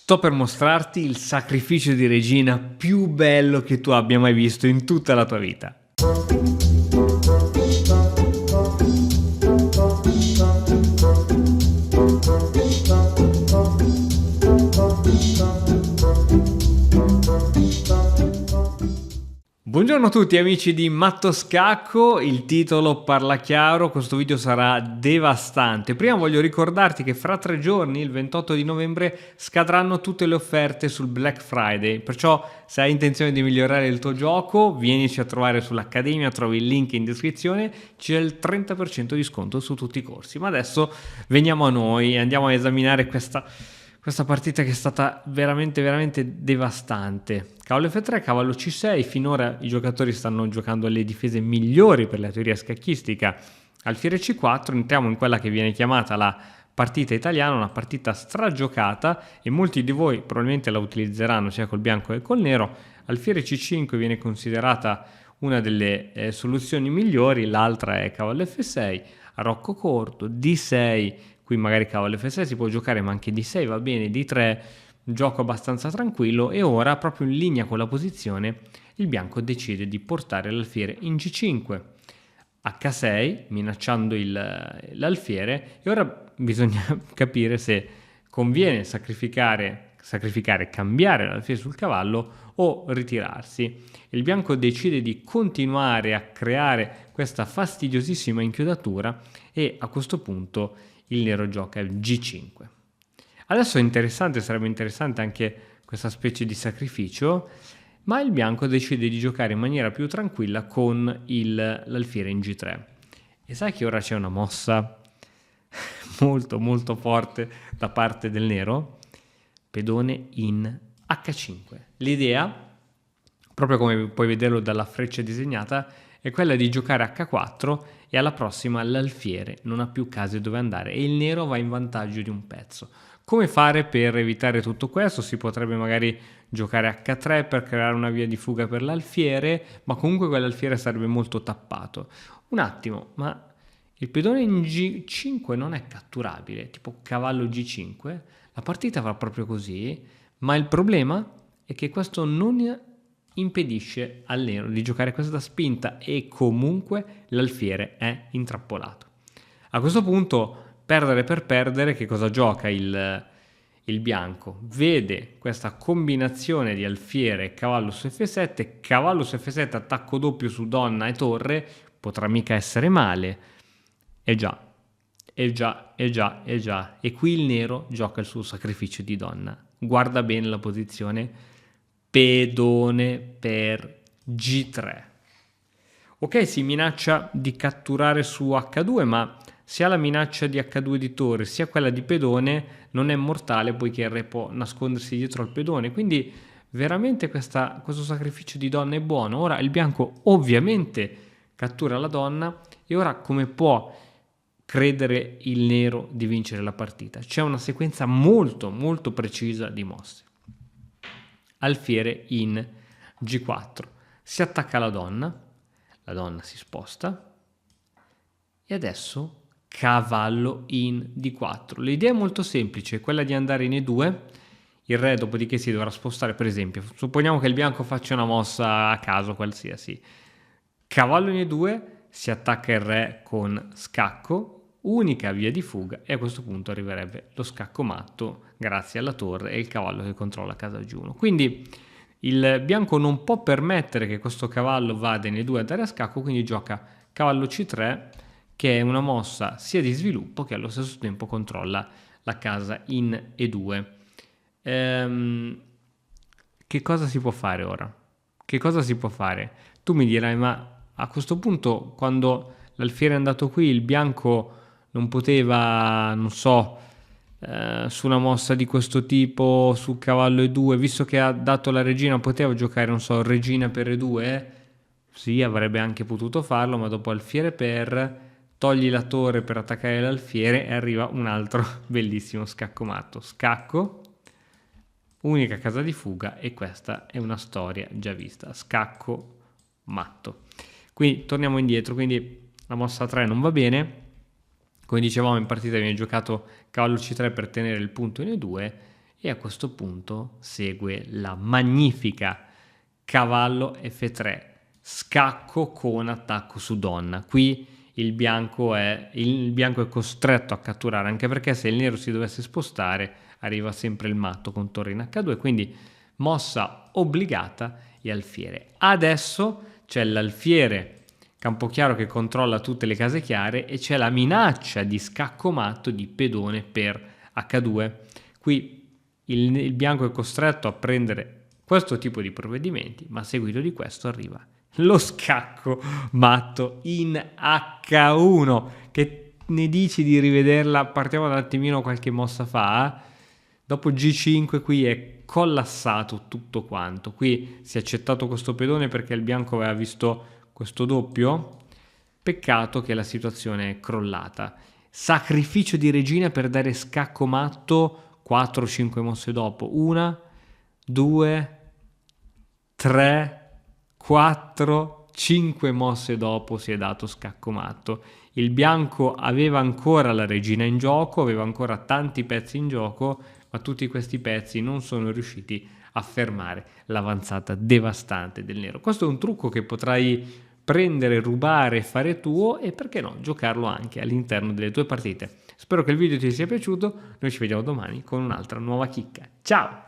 Sto per mostrarti il sacrificio di regina più bello che tu abbia mai visto in tutta la tua vita. Buongiorno a tutti amici di Matto Scacco, il titolo parla chiaro, questo video sarà devastante. Prima voglio ricordarti che fra 3 giorni, il 28 di novembre, scadranno tutte le offerte sul Black Friday, perciò se hai intenzione di migliorare il tuo gioco, vienici a trovare sull'Accademia, trovi il link in descrizione, c'è il 30% di sconto su tutti i corsi. Ma adesso veniamo a noi, andiamo a esaminare questa partita che è stata veramente devastante. Cavallo F3, cavallo C6, finora i giocatori stanno giocando le difese migliori per la teoria scacchistica. Alfiere C4, entriamo in quella che viene chiamata la partita italiana, una partita stragiocata e molti di voi probabilmente la utilizzeranno sia col bianco che col nero. Alfiere C5 viene considerata una delle soluzioni migliori, l'altra è cavallo F6, arrocco corto, D6, qui magari cavallo F6 si può giocare, ma anche D6 va bene, D3 gioco abbastanza tranquillo. E ora, proprio in linea con la posizione, il bianco decide di portare l'alfiere in G5, H6 minacciando l'alfiere, e ora bisogna capire se conviene sacrificare, cambiare l'alfiere sul cavallo o ritirarsi. Il bianco decide di continuare a creare questa fastidiosissima inchiodatura e a questo punto il nero gioca il G5. Adesso sarebbe interessante anche questa specie di sacrificio, ma il bianco decide di giocare in maniera più tranquilla con l'alfiere in G3. E sai che ora c'è una mossa molto forte da parte del nero? Pedone in H5. L'idea, proprio come puoi vederlo dalla freccia disegnata, è quella di giocare H4 e alla prossima l'alfiere non ha più case dove andare e il nero va in vantaggio di un pezzo. Come fare per evitare tutto questo? Si potrebbe magari giocare H3 per creare una via di fuga per l'alfiere, ma comunque quell'alfiere sarebbe molto tappato. Un attimo, ma il pedone in G5 non è catturabile, tipo cavallo G5? La partita va proprio così, ma il problema è che questo non impedisce al nero di giocare questa spinta e comunque l'alfiere è intrappolato. A questo punto, perdere per perdere, che cosa gioca il bianco? Vede questa combinazione di alfiere e cavallo su F7, cavallo su F7, attacco doppio su donna e torre, potrà mica essere male. E già. E qui il nero gioca il suo sacrificio di donna. Guarda bene la posizione. Pedone per G3. Ok, si minaccia di catturare su H2, ma sia la minaccia di H2 di torre sia quella di pedone non è mortale, poiché il re può nascondersi dietro al pedone. Quindi veramente questo sacrificio di donna è buono. Ora il bianco ovviamente cattura la donna e ora come può credere il nero di vincere la partita? C'è una sequenza molto precisa di mosse. Alfiere in G4, si attacca la donna si sposta e adesso cavallo in D4. L'idea è molto semplice, quella di andare in E2, il re dopodiché si dovrà spostare. Per esempio, supponiamo che il bianco faccia una mossa a caso qualsiasi, cavallo in E2, si attacca il re con scacco, unica via di fuga, e a questo punto arriverebbe lo scacco matto grazie alla torre e il cavallo che controlla casa G1. Quindi il bianco non può permettere che questo cavallo vada in E2 a dare a scacco, quindi gioca cavallo C3, che è una mossa sia di sviluppo che allo stesso tempo controlla la casa in E2. Che cosa si può fare ora? Che cosa si può fare? Tu mi dirai, ma a questo punto quando l'alfiere è andato qui il bianco non poteva, non so, su una mossa di questo tipo, su cavallo E2, visto che ha dato la regina, poteva giocare, non so, regina per E2? Sì, avrebbe anche potuto farlo, ma dopo alfiere per, togli la torre per attaccare l'alfiere e arriva un altro bellissimo scacco matto. Scacco, unica casa di fuga, e questa è una storia già vista. Scacco matto. Quindi torniamo indietro, quindi la mossa 3 non va bene. Come dicevamo, in partita viene giocato cavallo C3 per tenere il punto in E2 e a questo punto segue la magnifica cavallo F3, scacco con attacco su donna. Qui il bianco è costretto a catturare, anche perché se il nero si dovesse spostare arriva sempre il matto con torre in H2, quindi mossa obbligata e alfiere. Adesso c'è l'alfiere Campochiaro che controlla tutte le case chiare e c'è la minaccia di scacco matto di pedone per H2. Qui il bianco è costretto a prendere questo tipo di provvedimenti, ma a seguito di questo arriva lo scacco matto in H1. Che ne dici di rivederla? Partiamo un attimino qualche mossa fa. Dopo G5 qui è collassato tutto quanto. Qui si è accettato questo pedone perché il bianco aveva visto questo doppio. Peccato che la situazione è crollata. Sacrificio di regina per dare scacco matto 4-5 mosse dopo. 1, 2, 3, 4, 5 mosse dopo si è dato scacco matto. Il bianco aveva ancora la regina in gioco, aveva ancora tanti pezzi in gioco, ma tutti questi pezzi non sono riusciti a fermare l'avanzata devastante del nero. Questo è un trucco che potrai prendere, rubare, fare tuo e perché no, giocarlo anche all'interno delle tue partite. Spero che il video ti sia piaciuto, noi ci vediamo domani con un'altra nuova chicca. Ciao!